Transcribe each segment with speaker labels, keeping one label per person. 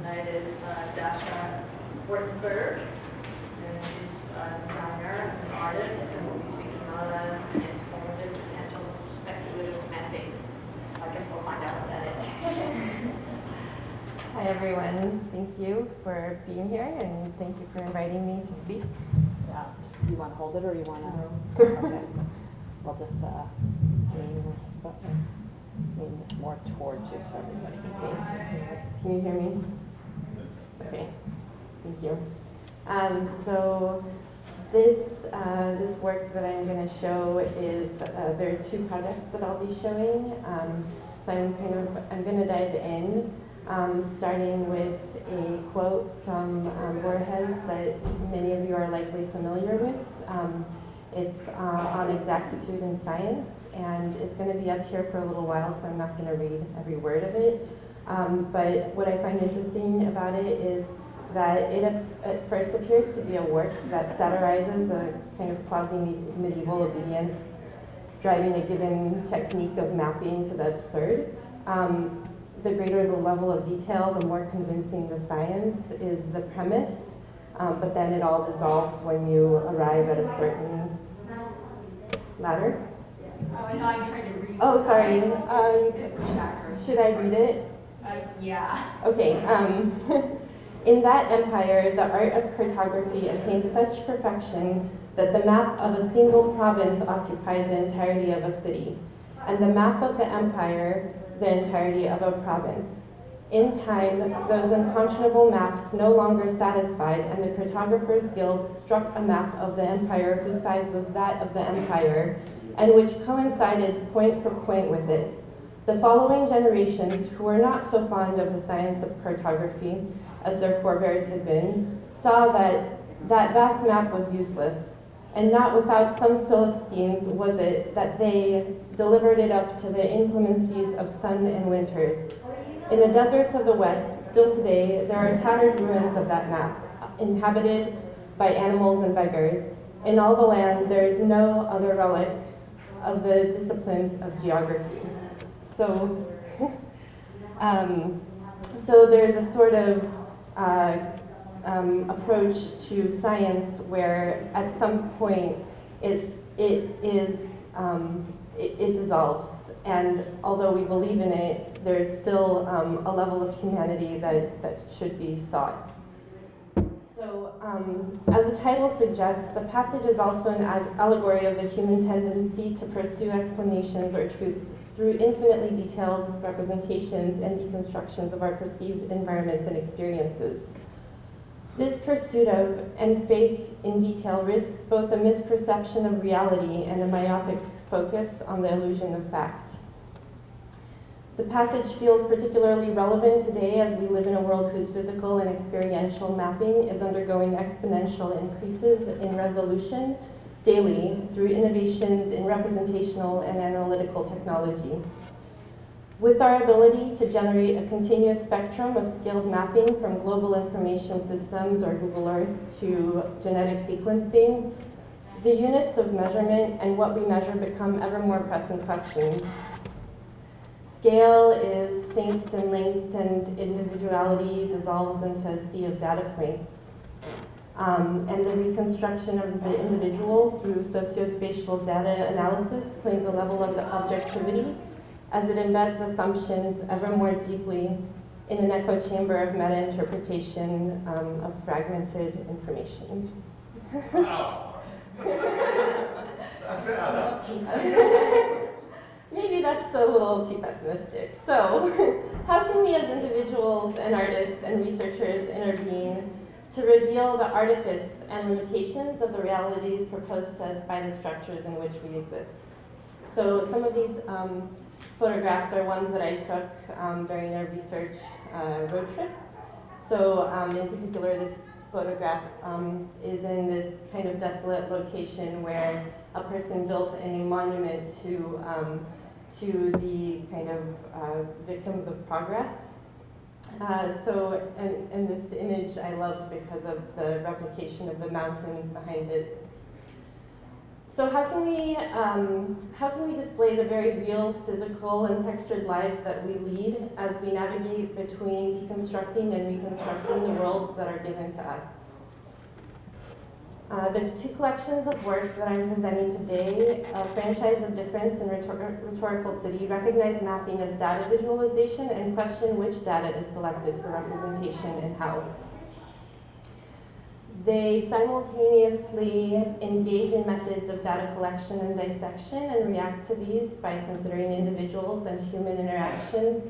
Speaker 1: tonight is Dasha Ortenberg, and she's a designer and artist, and we'll be speaking on transformative potentials of speculative mapping. I guess we'll find out what that is.
Speaker 2: Hi everyone, thank you for being here and thank you for inviting me to speak.
Speaker 3: Yeah, you want to hold it or you want to? Okay. We'll just lean this more towards you so everybody can hear.
Speaker 2: Can you hear me? Okay, thank you. So this work that I'm going to show is, there are two projects that I'll be showing. So I'm going to dive in. Starting with a quote from Borges that many of you are likely familiar with. It's on exactitude in science, and it's going to be up here for a little while, so I'm not going to read every word of it. But what I find interesting about it is that it at first appears to be a work that satirizes a kind of quasi-medieval obedience, driving a given technique of mapping to the absurd. The greater the level of detail, the more convincing the science is the premise, but then it all dissolves when you arrive at a certain ladder.
Speaker 1: Oh, no, I'm trying to read.
Speaker 2: Oh, sorry.
Speaker 1: It's a chapter.
Speaker 2: Should I read it?
Speaker 1: Yeah.
Speaker 2: Okay. In that empire, the art of cartography attained such perfection that the map of a single province occupied the entirety of a city, and the map of the empire the entirety of a province. In time, those unconscionable maps no longer satisfied, and the Cartographers Guild struck a map of the empire whose size was that of the empire, and which coincided point for point with it. The following generations, who were not so fond of the science of cartography as their forebears had been, saw that that vast map was useless, and not without some Philistines was it that they delivered it up to the inclemencies of sun and winters. In the deserts of the West, still today, there are tattered ruins of that map, inhabited by animals and beggars. In all the land, there is no other relic of the disciplines of geography. So, so there's a sort of approach to science where at some point it dissolves, and although we believe in it, there's still a level of humanity that should be sought. So, as the title suggests, the passage is also an allegory of the human tendency to pursue explanations or truths through infinitely detailed representations and deconstructions of our perceived environments and experiences. This pursuit of and faith in detail risks both a misperception of reality and a myopic focus on the illusion of fact. The passage feels particularly relevant today as we live in a world whose physical and experiential mapping is undergoing exponential increases in resolution daily through innovations in representational and analytical technology. With our ability to generate a continuous spectrum of skilled mapping from global information systems or Google Earth to genetic sequencing, the units of measurement and what we measure become ever more pressing questions. Scale is synced and linked, and individuality dissolves into a sea of data points. And the reconstruction of the individual through sociospatial data analysis claims a level of objectivity as it embeds assumptions ever more deeply in an echo chamber of meta-interpretation of fragmented information.
Speaker 4: Wow. Not bad, huh?
Speaker 2: Maybe that's a little too pessimistic. So, how can we as individuals and artists and researchers intervene to reveal the artifice and limitations of the realities proposed to us by the structures in which we exist? So some of these photographs are ones that I took during a research road trip. So in particular, this photograph is in this kind of desolate location where a person built a monument to the kind of victims of progress. And this image I loved because of the replication of the mountains behind it. So how can we display the very real, physical, and textured lives that we lead as we navigate between deconstructing and reconstructing the worlds that are given to us? The two collections of work that I'm presenting today, A Franchise of Difference and Rhetorical City, recognize mapping as data visualization and question which data is selected for representation and how. They simultaneously engage in methods of data collection and dissection and react to these by considering individuals and human interactions,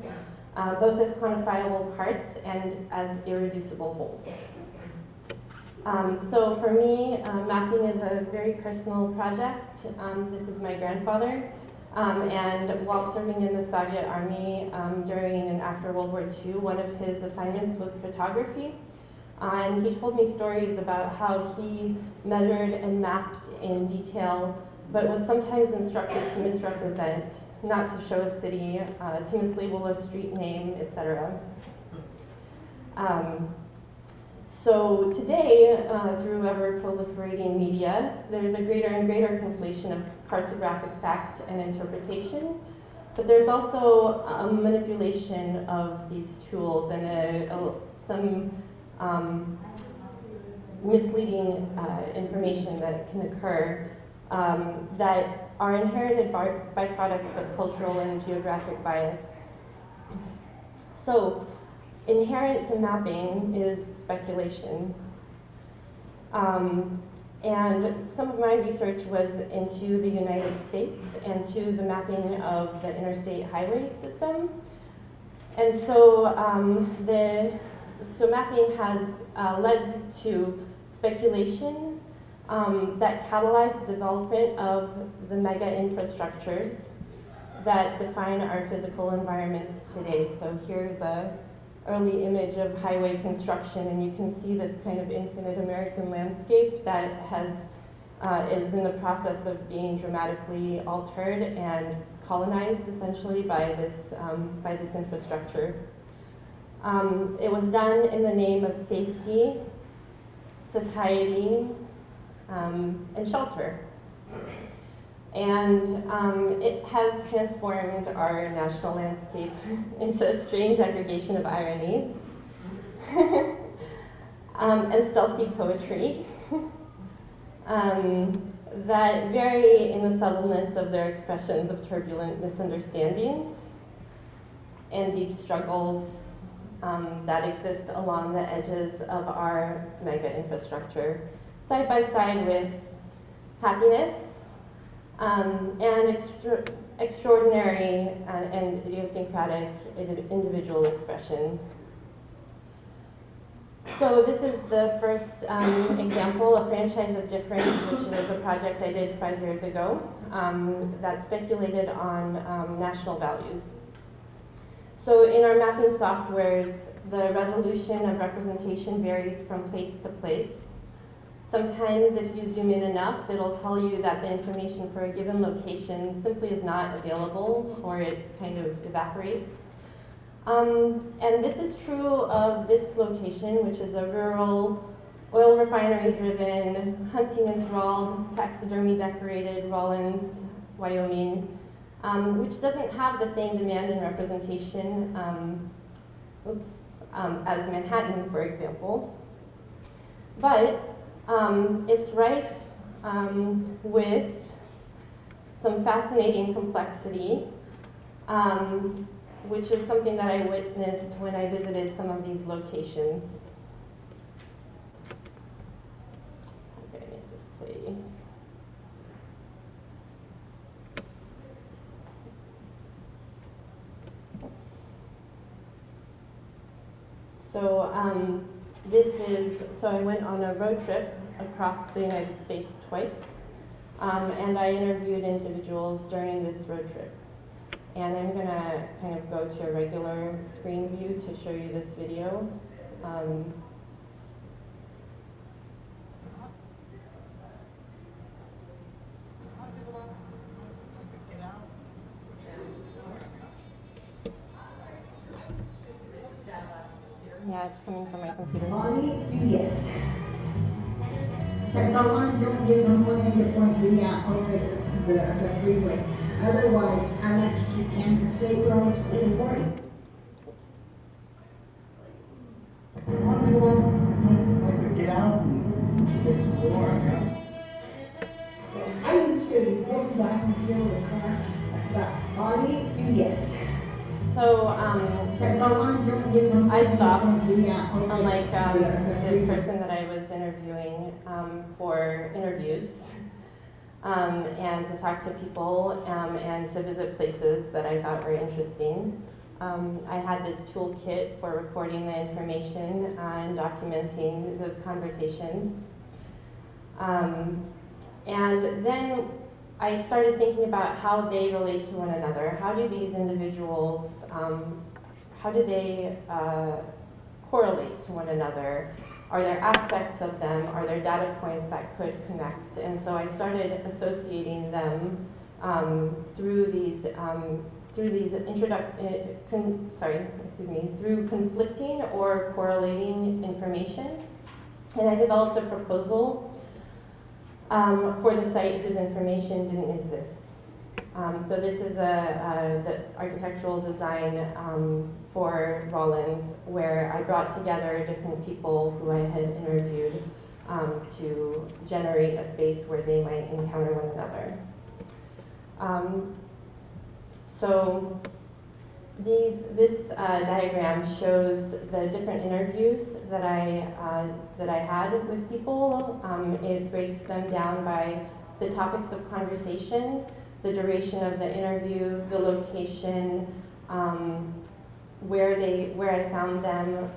Speaker 2: both as quantifiable parts and as irreducible wholes. So for me, mapping is a very personal project. This is my grandfather, and while serving in the Soviet Army during and after World War II, one of his assignments was cartography. And he told me stories about how he measured and mapped in detail, but was sometimes instructed to misrepresent, not to show a city, to mislabel a street name, etc. So today, through ever-proliferating media, there's a greater and greater conflation of cartographic fact and interpretation, but there's also a manipulation of these tools and some misleading information that can occur that are inherited byproducts of cultural and geographic bias. So, inherent to mapping is speculation. And some of my research was into the United States and to the mapping of the interstate highway system. And so mapping has led to speculation that catalyzed the development of the mega infrastructures that define our physical environments today. So here's a early image of highway construction, and you can see this kind of infinite American landscape that is in the process of being dramatically altered and colonized essentially by this infrastructure. It was done in the name of safety, satiety, and shelter. And it has transformed our national landscape into a strange aggregation of ironies and stealthy poetry that vary in the subtleness of their expressions of turbulent misunderstandings and deep struggles that exist along the edges of our mega infrastructure, side by side with happiness and extraordinary and idiosyncratic individual expression. So this is the first example, A Franchise of Difference, which was a project I did 5 years ago that speculated on national values. So in our mapping softwares, the resolution of representation varies from place to place. Sometimes if you zoom in enough, it'll tell you that the information for a given location simply is not available, or it kind of evaporates. And this is true of this location, which is a rural, oil refinery-driven, hunting-enthralled, taxidermy-decorated Rawlins, Wyoming, which doesn't have the same demand and representation as Manhattan, for example. But it's rife with some fascinating complexity, which is something that I witnessed when I visited some of these locations. Okay, make this play. So so I went on a road trip across the United States twice, and I interviewed individuals during this road trip. And I'm gonna kind of go to a regular screen view to show you this video. Yeah, it's coming from my computer.
Speaker 5: Molly Juliet. If I want to do it, get from point A to point B, I'll take the freeway. Otherwise, I like to keep Kansas State roads or
Speaker 4: Want to go, like to get out and explore, yeah?
Speaker 5: I used to go behind here with a car, I stopped, party and gas.
Speaker 2: So,
Speaker 5: If I want to do it, get from
Speaker 2: I
Speaker 5: point A to
Speaker 2: stopped,
Speaker 5: point B, I'll take
Speaker 2: unlike
Speaker 5: the
Speaker 2: this
Speaker 5: freeway.
Speaker 2: person that I was interviewing for interviews, and to talk to people and to visit places that I thought were interesting. I had this toolkit for recording the information and documenting those conversations. And then I started thinking about how they relate to one another. How do these individuals, how do they correlate to one another? Are there aspects of them? Are there data points that could connect? And so I started associating them through conflicting or correlating information. And I developed a proposal for the site whose information didn't exist. So this is a architectural design for Rollins, where I brought together different people who I had interviewed to generate a space where they might encounter one another. So this diagram shows the different interviews that I had with people. It breaks them down by the topics of conversation, the duration of the interview, the location, where I found them,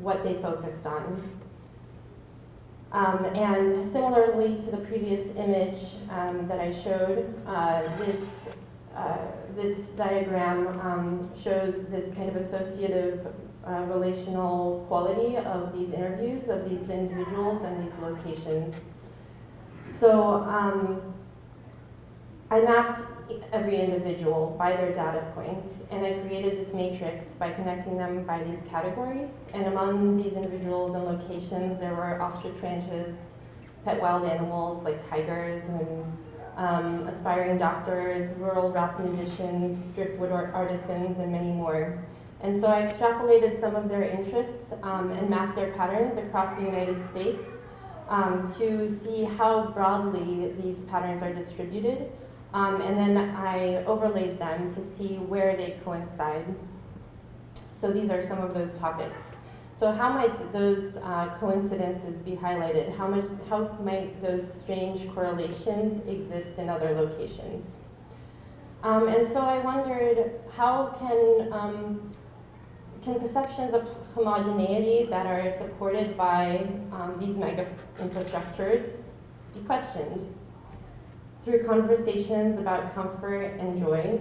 Speaker 2: what they focused on. And similarly to the previous image that I showed, this diagram shows this kind of associative relational quality of these interviews, of these individuals and these locations. So I mapped every individual by their data points, and I created this matrix by connecting them by these categories. And among these individuals and locations, there were ostrich ranches, pet wild animals like tigers, and aspiring doctors, rural rock musicians, driftwood artisans, and many more. And so I extrapolated some of their interests and mapped their patterns across the United States to see how broadly these patterns are distributed. And then I overlaid them to see where they coincide. So these are some of those topics. So how might those coincidences be highlighted? How might those strange correlations exist in other locations? And so I wondered, how can perceptions of homogeneity that are supported by these mega infrastructures be questioned through conversations about comfort and joy,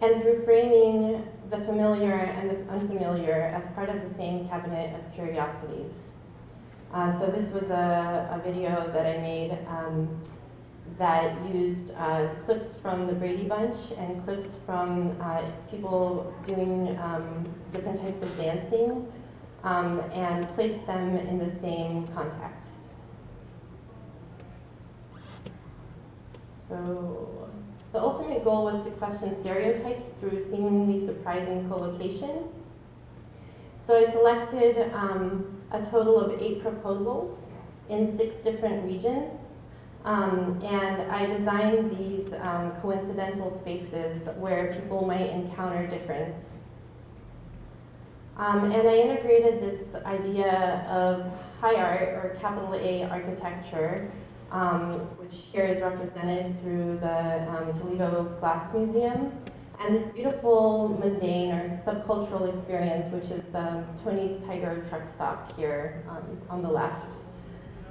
Speaker 2: and through framing the familiar and the unfamiliar as part of the same cabinet of curiosities. So this was a video that I made that used clips from the Brady Bunch and clips from people doing different types of dancing and placed them in the same context. So the ultimate goal was to question stereotypes through seemingly surprising collocation. So I selected a total of 8 proposals in 6 different regions, and I designed these coincidental spaces where people might encounter difference. And I integrated this idea of high art, or capital A architecture, which here is represented through the Toledo Glass Museum, and this beautiful mundane or subcultural experience, which is the Tony's Tiger truck stop here on the left.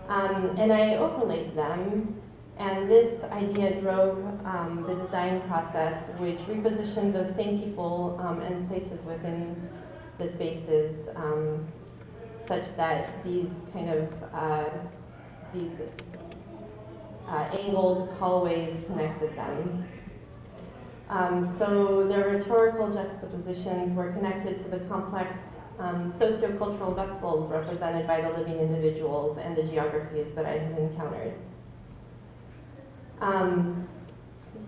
Speaker 2: And I overlaid them, and this idea drove the design process, which repositioned the same people and places within the spaces such that these kind of angled hallways connected them. So their rhetorical juxtapositions were connected to the complex sociocultural vessels represented by the living individuals and the geographies that I have encountered.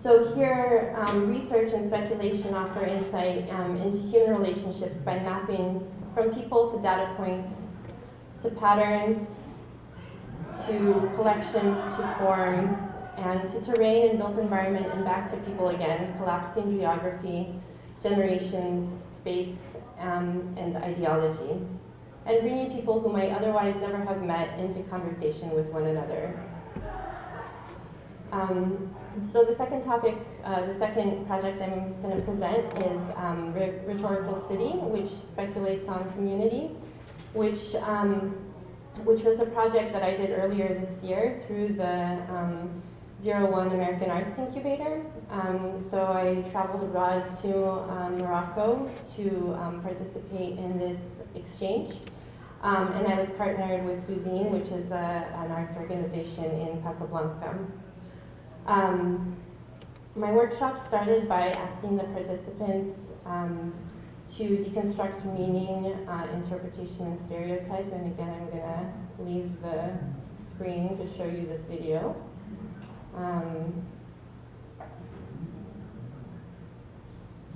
Speaker 2: So here, research and speculation offer insight into human relationships by mapping from people to data points, to patterns, to collections, to form, and to terrain and built environment, and back to people again, collapsing geography, generations, space, and ideology, and bringing people who might otherwise never have met into conversation with one another. So the second topic, the second project I'm going to present is Rhetorical City, which speculates on community, which was a project that I did earlier this year through the 01 American Arts Incubator. So I traveled abroad to Morocco to participate in this exchange. And I was partnered with Cuisine, which is an arts organization in Casablanca. My workshop started by asking the participants to deconstruct meaning, interpretation, and stereotype. And again, I'm going to leave the screen to show you this video.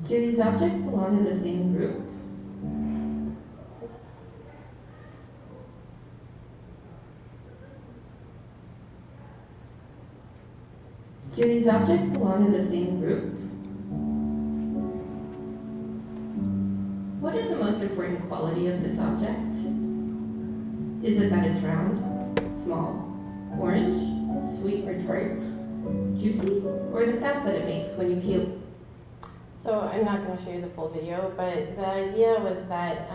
Speaker 6: Do these objects belong in the same group? Do these objects belong in the same group? What is the most important quality of this object? Is it that it's round, small, orange, sweet or tart, juicy, or the sound that it makes when you peel?
Speaker 2: So I'm not going to show you the full video, but the idea was that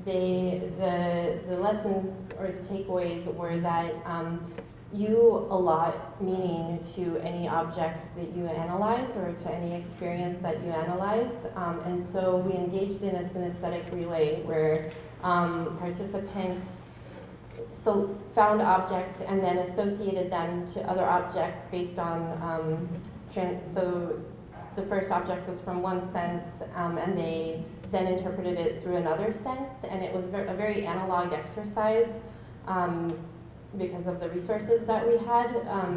Speaker 2: the lessons or the takeaways were that you allot meaning to any object that you analyze or to any experience that you analyze. And so we engaged in a synesthetic relay where participants found objects and then associated them to other objects based on, so the first object was from one sense, and they then interpreted it through another sense, and it was a very analog exercise because of the resources that we had,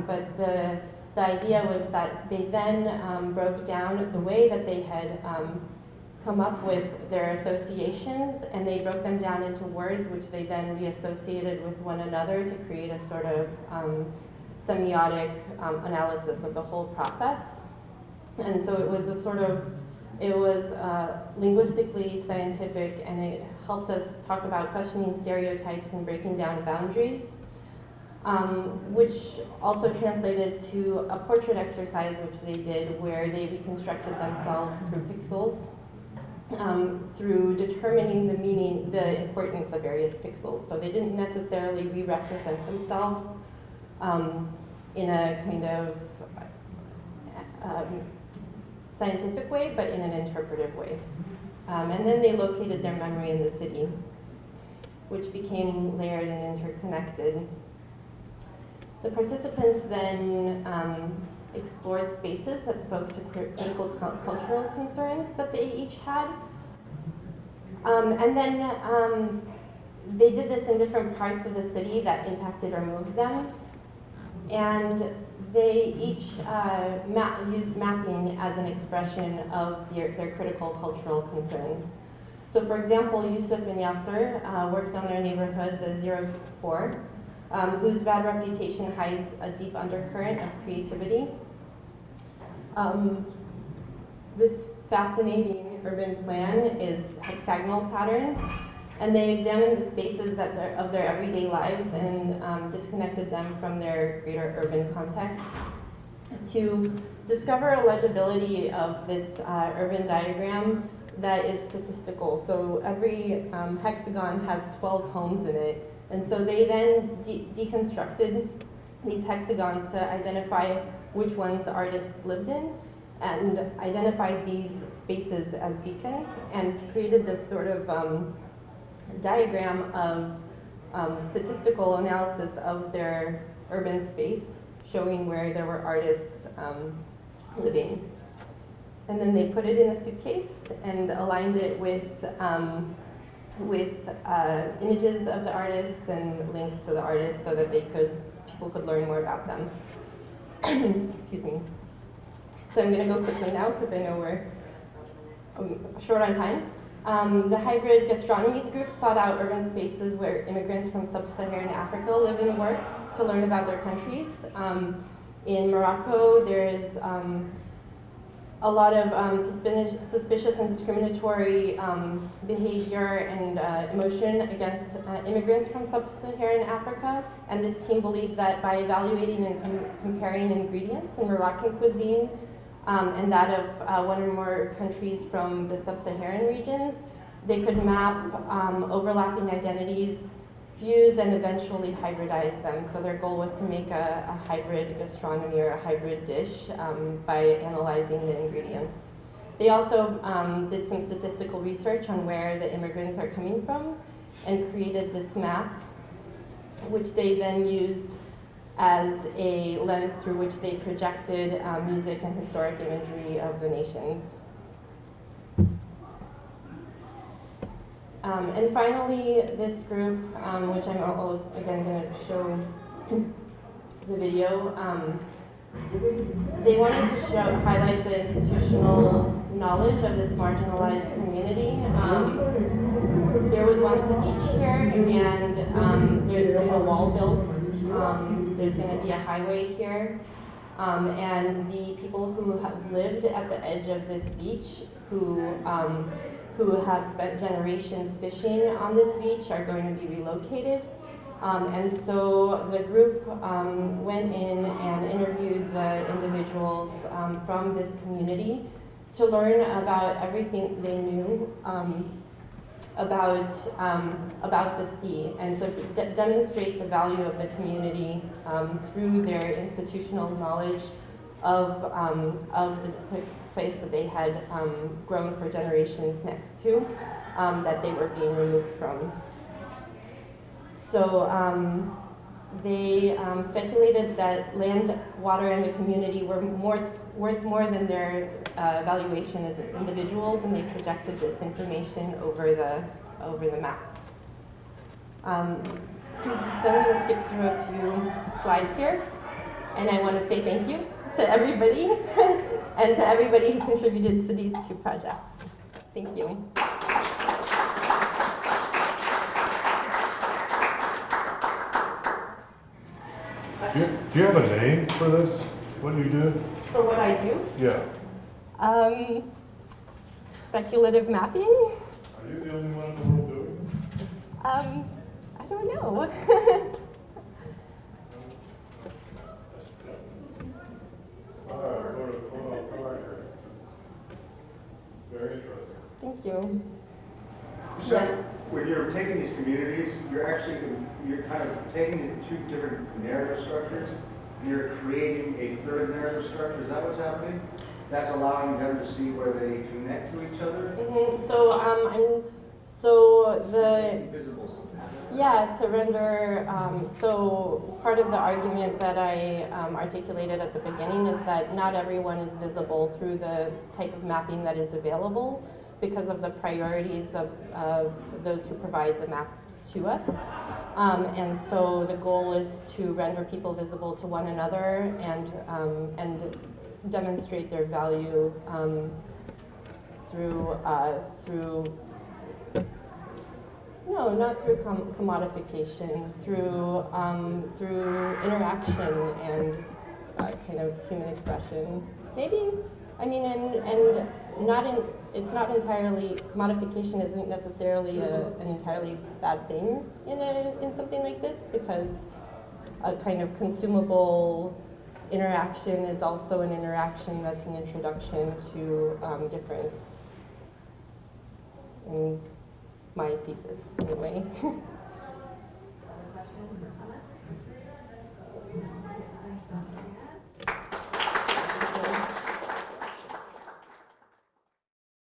Speaker 2: but the idea was that they then broke down the way that they had come up with their associations, and they broke them down into words which they then reassociated with one another to create a sort of semiotic analysis of the whole process. And so it was linguistically scientific, and it helped us talk about questioning stereotypes and breaking down boundaries, which also translated to a portrait exercise which they did where they reconstructed themselves through pixels, through determining the meaning, the importance of various pixels. So they didn't necessarily re-represent themselves in a kind of scientific way, but in an interpretive way. And then they located their memory in the city, which became layered and interconnected. The participants then explored spaces that spoke to critical cultural concerns that they each had. And then they did this in different parts of the city that impacted or moved them. And they each used mapping as an expression of their critical cultural concerns. So for example, Yusuf and Yasser worked on their neighborhood, the 04, whose bad reputation hides a deep undercurrent of creativity. This fascinating urban plan is hexagonal pattern, and they examined the spaces of their everyday lives and disconnected them from their greater urban context to discover a legibility of this urban diagram that is statistical. So every hexagon has 12 homes in it, and so they then deconstructed these hexagons to identify which ones artists lived in, and identified these spaces as beacons, and created this sort of diagram of statistical analysis of their urban space, showing where there were artists living. And then they put it in a suitcase and aligned it with with images of the artists and links to the artists so that people could learn more about them. Excuse me. So I'm going to go quickly now because I know we're short on time. The hybrid gastronomies group sought out urban spaces where immigrants from sub-Saharan Africa live and work to learn about their countries. In Morocco, there is a lot of suspicious and discriminatory behavior and emotion against immigrants from sub-Saharan Africa. And this team believed that by evaluating and comparing ingredients in Moroccan cuisine and that of one or more countries from the sub-Saharan regions, they could map overlapping identities, fuse, and eventually hybridize them. So their goal was to make a hybrid gastronomy or a hybrid dish by analyzing the ingredients. They also did some statistical research on where the immigrants are coming from and created this map, which they then used as a lens through which they projected music and historic imagery of the nations. And finally, this group, which I'm again going to show the video, they wanted to highlight the institutional knowledge of this marginalized community. There was once a beach here, and there's been a wall built. There's going to be a highway here. And the people who have lived at the edge of this beach, who have spent generations fishing on this beach, are going to be relocated. And so the group went in and interviewed the individuals from this community to learn about everything they knew about the sea, and to demonstrate the value of the community through their institutional knowledge of this place that they had grown for generations next to, that they were being removed from. So they speculated that land, water, and the community were worth more than their valuation as individuals, and they projected this information over the map. So I'm going to skip through a few slides here, and I want to say thank you to everybody and to everybody who contributed to these two projects. Thank you.
Speaker 7: Do you have a name for this? What do you do?
Speaker 2: For what I do?
Speaker 7: Yeah.
Speaker 2: Speculative mapping?
Speaker 7: Are you the only one in the world doing it?
Speaker 2: I don't know.
Speaker 7: All right. Very interesting.
Speaker 2: Thank you.
Speaker 8: So when you're taking these communities, you're kind of taking the two different narrative structures, and you're creating a third narrative structure. Is that what's happening? That's allowing them to see where they connect to each other?
Speaker 2: Mm-hmm. To render, so part of the argument that I articulated at the beginning is that not everyone is visible through the type of mapping that is available because of the priorities of those who provide the maps to us. And so the goal is to render people visible to one another and demonstrate their value no, not through commodification, through interaction and kind of human expression. Maybe, I mean, and not in. It's not entirely, commodification isn't necessarily an entirely bad thing in something like this, because a kind of consumable interaction is also an interaction that's an introduction to difference, in my thesis anyway.